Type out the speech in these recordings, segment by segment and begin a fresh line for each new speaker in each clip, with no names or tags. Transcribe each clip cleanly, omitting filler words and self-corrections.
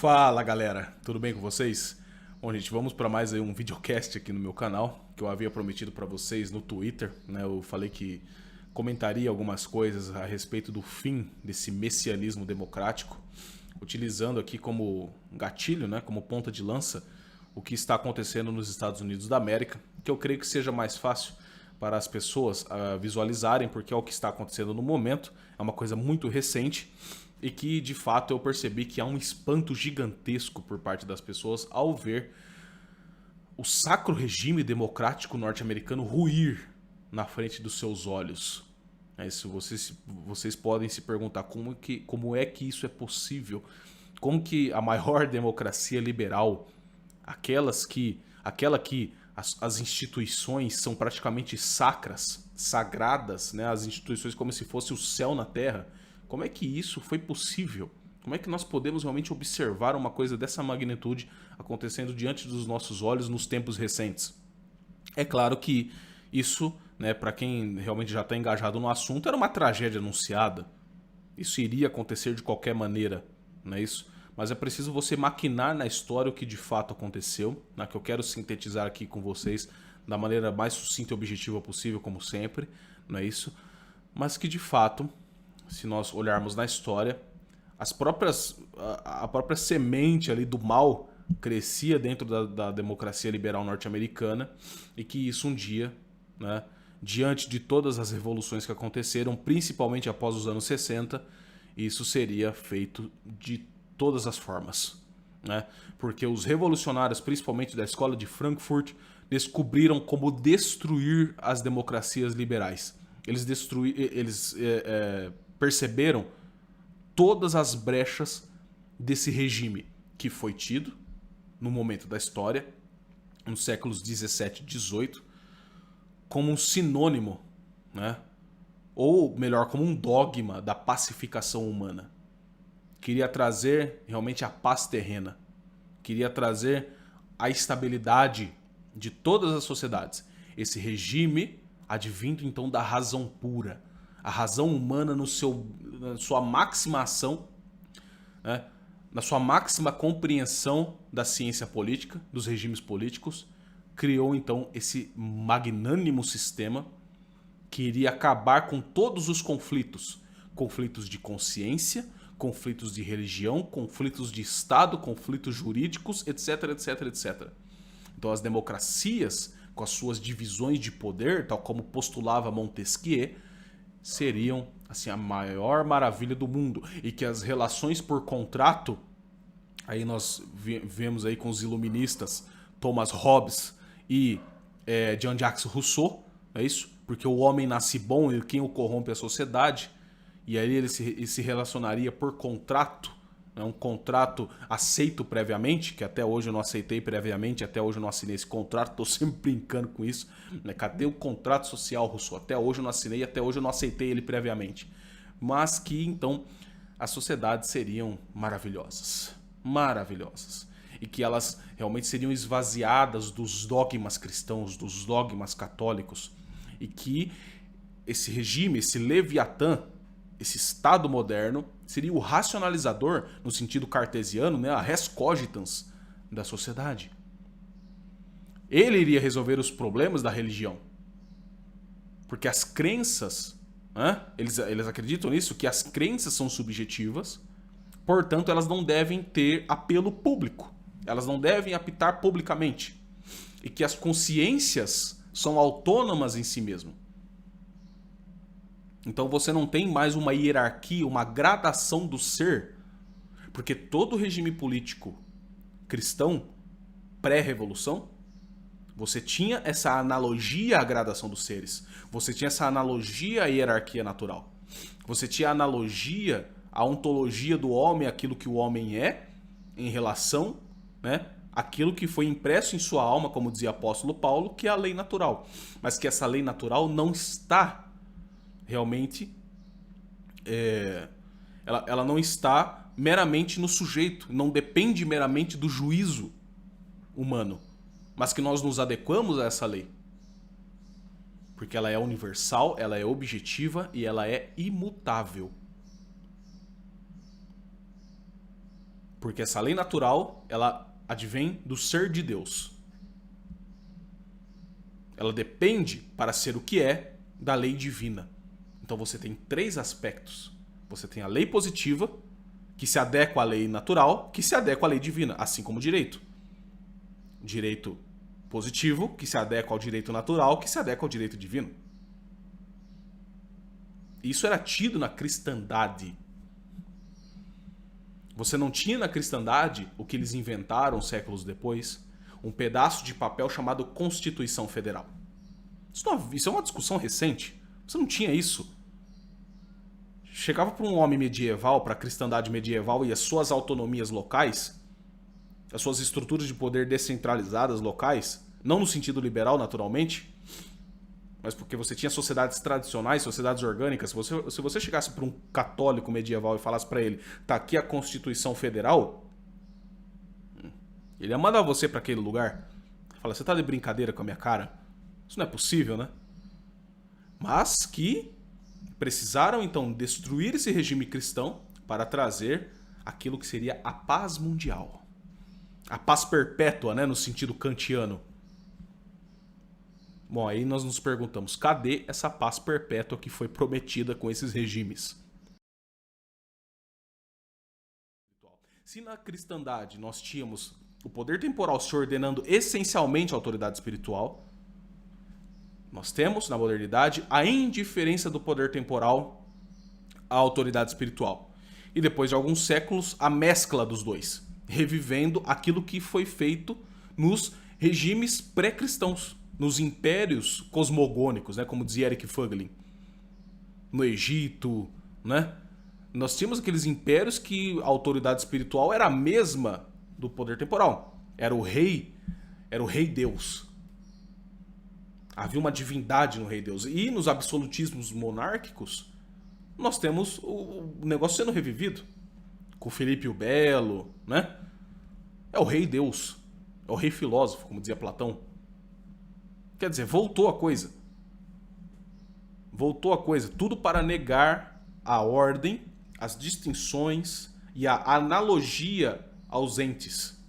Fala galera, tudo bem com vocês? Bom gente, vamos para mais um videocast aqui no meu canal, que eu havia prometido para vocês no Twitter, né? Eu falei que comentaria algumas coisas a respeito do fim desse messianismo democrático, utilizando aqui como gatilho, né, como ponta de lança, o que está acontecendo nos Estados Unidos da América, que eu creio que seja mais fácil para as pessoas visualizarem, porque é o que está acontecendo no momento, é uma coisa muito recente, e que de fato eu percebi que há um espanto gigantesco por parte das pessoas ao ver o sacro regime democrático norte-americano ruir na frente dos seus olhos. É isso, vocês podem se perguntar como é que isso é possível, como que a maior democracia liberal, aquela que as instituições são praticamente sacras, sagradas, né? As instituições como se fosse o céu na terra. Como é que isso foi possível? Como é que nós podemos realmente observar uma coisa dessa magnitude acontecendo diante dos nossos olhos nos tempos recentes? É claro que isso, né, para quem realmente já está engajado no assunto, era uma tragédia anunciada. Isso iria acontecer de qualquer maneira, não é isso? Mas é preciso você maquinar na história o que de fato aconteceu, né, que eu quero sintetizar aqui com vocês da maneira mais sucinta e objetiva possível, como sempre, não é isso? Mas que de fato, se nós olharmos na história, a própria semente ali do mal crescia dentro da democracia liberal norte-americana e que isso um dia, né, diante de todas as revoluções que aconteceram, principalmente após os anos 60, isso seria feito de todas as formas, né? Porque os revolucionários, principalmente da escola de Frankfurt, descobriram como destruir as democracias liberais. Eles perceberam todas as brechas desse regime que foi tido no momento da história, nos séculos 17 e 18, como um sinônimo, né? Ou melhor, como um dogma da pacificação humana. Queria trazer realmente a paz terrena, queria trazer a estabilidade de todas as sociedades. Esse regime advindo então da razão pura, a razão humana na sua máxima ação, né? Na sua máxima compreensão da ciência política, dos regimes políticos, criou então esse magnânimo sistema que iria acabar com todos os conflitos. Conflitos de consciência, conflitos de religião, conflitos de Estado, conflitos jurídicos, etc, etc, etc. Então as democracias, com as suas divisões de poder, tal como postulava Montesquieu, seriam assim a maior maravilha do mundo, e que as relações por contrato, aí nós vemos aí com os iluministas Thomas Hobbes e Jean-Jacques Rousseau, é isso? Porque o homem nasce bom e quem o corrompe é a sociedade, e aí ele se relacionaria por contrato, né? Um contrato aceito previamente, que até hoje eu não aceitei previamente, até hoje eu não assinei esse contrato, estou sempre brincando com isso, né? Cadê o contrato social, Rousseau? Até hoje eu não assinei, até hoje eu não aceitei ele previamente. Mas que então as sociedades seriam maravilhosas, maravilhosas, e que elas realmente seriam esvaziadas dos dogmas cristãos, dos dogmas católicos, e que esse regime, esse Leviatã, esse Estado moderno, seria o racionalizador, no sentido cartesiano, né, a res cogitans da sociedade. Ele iria resolver os problemas da religião. Porque as crenças, né, eles acreditam nisso, que as crenças são subjetivas, portanto elas não devem ter apelo público. Elas não devem apitar publicamente. E que as consciências são autônomas em si mesmo. Então você não tem mais uma hierarquia, uma gradação do ser, porque todo regime político cristão pré-revolução, você tinha essa analogia à gradação dos seres, você tinha essa analogia à hierarquia natural, você tinha a analogia à ontologia do homem, aquilo que o homem é, em relação, né, aquilo que foi impresso em sua alma, como dizia o apóstolo Paulo, que é a lei natural, mas que essa lei natural não está realmente, ela não está meramente no sujeito, não depende meramente do juízo humano, mas que nós nos adequamos a essa lei. Porque ela é universal, ela é objetiva e ela é imutável. Porque essa lei natural, ela advém do ser de Deus. Ela depende, para ser o que é, da lei divina. Então você tem 3 aspectos. Você tem a lei positiva, que se adequa à lei natural, que se adequa à lei divina, assim como o direito. Direito positivo, que se adequa ao direito natural, que se adequa ao direito divino. Isso era tido na cristandade. Você não tinha na cristandade o que eles inventaram séculos depois, um pedaço de papel chamado Constituição Federal. Isso é uma discussão recente. Você não tinha isso. Chegava para um homem medieval, para a cristandade medieval e as suas autonomias locais, as suas estruturas de poder descentralizadas locais, não no sentido liberal, naturalmente, mas porque você tinha sociedades tradicionais, sociedades orgânicas. Se você chegasse para um católico medieval e falasse para ele, tá aqui a Constituição Federal, ele ia mandar você para aquele lugar. Fala, você tá de brincadeira com a minha cara? Isso não é possível, né? Mas que precisaram então destruir esse regime cristão para trazer aquilo que seria a paz mundial. A paz perpétua, né, no sentido kantiano. Bom, aí nós nos perguntamos, cadê essa paz perpétua que foi prometida com esses regimes? Se na cristandade nós tínhamos o poder temporal se ordenando essencialmente à autoridade espiritual, nós temos, na modernidade, a indiferença do poder temporal à autoridade espiritual. E depois de alguns séculos, a mescla dos dois, revivendo aquilo que foi feito nos regimes pré-cristãos, nos impérios cosmogônicos, né, como dizia Eric Fögling. No Egito, né? Nós tínhamos aqueles impérios que a autoridade espiritual era a mesma do poder temporal. Era o rei Deus. Havia uma divindade no rei Deus. E nos absolutismos monárquicos, nós temos o negócio sendo revivido. Com Felipe o Belo, né? É o rei Deus. É o rei filósofo, como dizia Platão. Quer dizer, voltou a coisa. Voltou a coisa. Tudo para negar a ordem, as distinções e a analogia aos entes.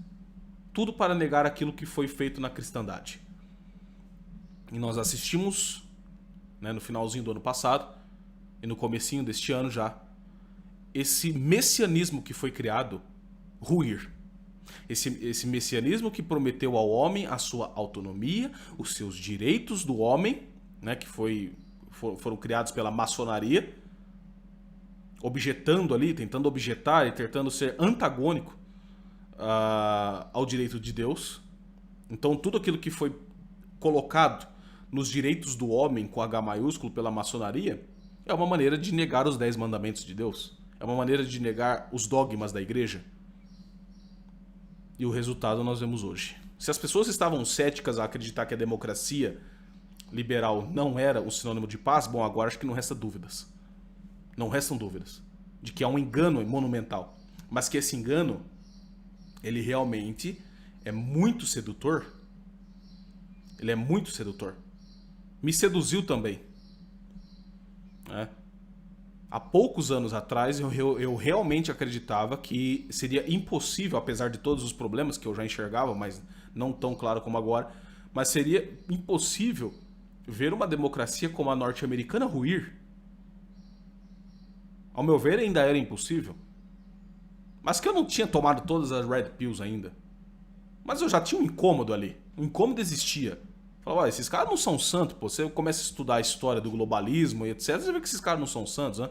Tudo para negar aquilo que foi feito na cristandade. E nós assistimos, né, no finalzinho do ano passado e no comecinho deste ano já, esse messianismo que foi criado ruir. Esse messianismo que prometeu ao homem a sua autonomia, os seus direitos do homem, né, que foram criados pela maçonaria, objetando ali, tentando objetar e tentando ser antagônico ao direito de Deus. Então tudo aquilo que foi colocado nos direitos do homem com H maiúsculo pela maçonaria é uma maneira de negar os 10 mandamentos de Deus. É uma maneira de negar os dogmas da igreja. E o resultado nós vemos hoje. Se as pessoas estavam céticas a acreditar que a democracia liberal não era um sinônimo de paz, bom, agora acho que não resta dúvidas. Não restam dúvidas de que há um engano monumental. Mas que esse engano, ele realmente é muito sedutor. Ele é muito sedutor. Me seduziu também. Né? Há poucos anos atrás eu realmente acreditava que seria impossível, apesar de todos os problemas que eu já enxergava, mas não tão claro como agora, mas seria impossível ver uma democracia como a norte-americana ruir. Ao meu ver, ainda era impossível. Mas que eu não tinha tomado todas as red pills ainda. Mas eu já tinha um incômodo ali. O incômodo existia. Falava, esses caras não são santos, pô. Você começa a estudar a história do globalismo e etc. Você vê que esses caras não são santos, né?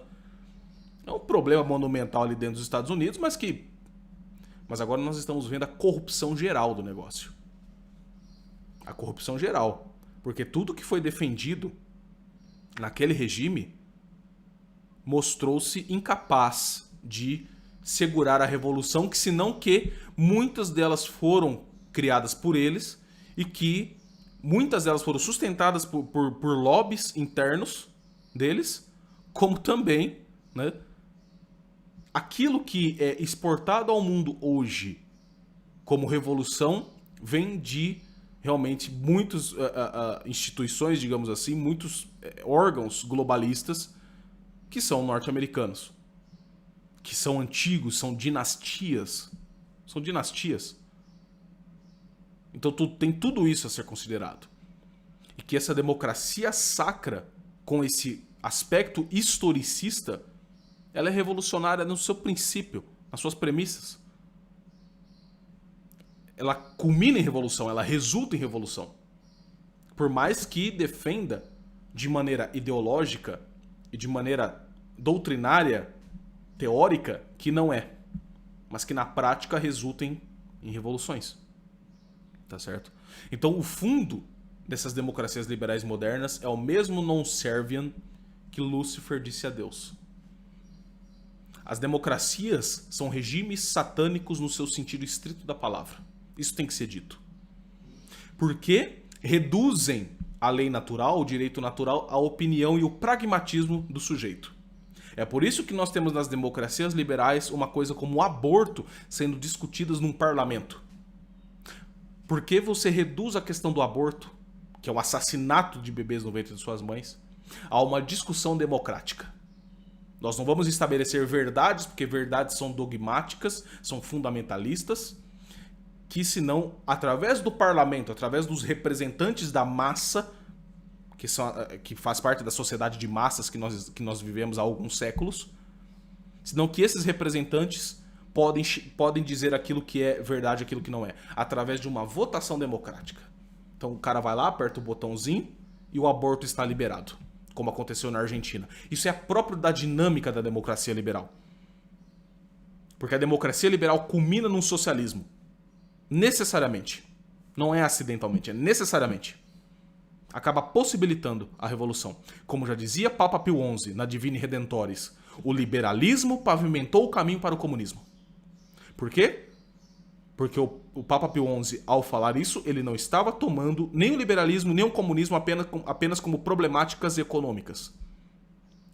É um problema monumental ali dentro dos Estados Unidos, mas agora nós estamos vendo a corrupção geral do negócio. A corrupção geral. Porque tudo que foi defendido naquele regime mostrou-se incapaz de segurar a revolução, que senão que muitas delas foram criadas por eles e que muitas delas foram sustentadas por lobbies internos deles, como também, né, aquilo que é exportado ao mundo hoje como revolução vem de realmente muitas instituições, digamos assim, muitos órgãos globalistas que são norte-americanos, que são antigos, são dinastias São dinastias. Então tem tudo isso a ser considerado. E que essa democracia sacra, com esse aspecto historicista, ela é revolucionária no seu princípio, nas suas premissas. Ela culmina em revolução, ela resulta em revolução. Por mais que defenda de maneira ideológica e de maneira doutrinária, teórica, que não é. Mas que na prática resultem em revoluções. Tá certo? Então o fundo dessas democracias liberais modernas é o mesmo non serviam que Lúcifer disse a Deus. As democracias são regimes satânicos no seu sentido estrito da palavra. Isso tem que ser dito. Porque reduzem a lei natural, o direito natural, à opinião e o pragmatismo do sujeito. É por isso que nós temos nas democracias liberais uma coisa como o aborto sendo discutidas num parlamento. Porque você reduz a questão do aborto, que é o assassinato de bebês no ventre de suas mães, a uma discussão democrática. Nós não vamos estabelecer verdades, porque verdades são dogmáticas, são fundamentalistas, que senão, através do parlamento, através dos representantes da massa, que faz parte da sociedade de massas que nós vivemos há alguns séculos, senão que esses representantes podem dizer aquilo que é verdade e aquilo que não é, através de uma votação democrática. Então o cara vai lá, aperta o botãozinho e o aborto está liberado, como aconteceu na Argentina. Isso é próprio da dinâmica da democracia liberal. Porque a democracia liberal culmina num socialismo. Necessariamente. Não é acidentalmente, é necessariamente. Acaba possibilitando a revolução. Como já dizia Papa Pio XI na Divini Redentores, o liberalismo pavimentou o caminho para o comunismo. Por quê? Porque o Papa Pio XI, ao falar isso, ele não estava tomando nem o liberalismo nem o comunismo apenas como problemáticas econômicas,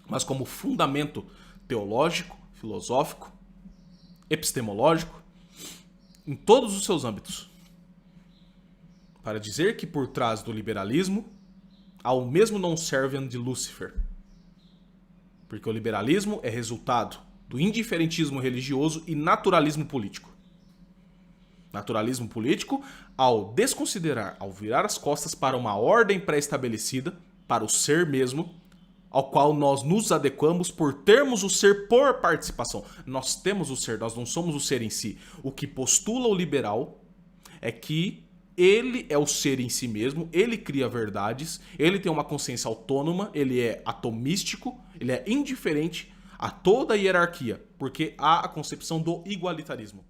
mas como fundamento teológico, filosófico, epistemológico, em todos os seus âmbitos. Para dizer que por trás do liberalismo há o mesmo non serviam de Lúcifer. Porque o liberalismo é resultado do indiferentismo religioso e naturalismo político. Naturalismo político ao desconsiderar, ao virar as costas para uma ordem pré-estabelecida, para o ser mesmo, ao qual nós nos adequamos por termos o ser por participação. Nós temos o ser, nós não somos o ser em si. O que postula o liberal é que ele é o ser em si mesmo, ele cria verdades, ele tem uma consciência autônoma, ele é atomístico, ele é indiferente a toda a hierarquia, porque há a concepção do igualitarismo.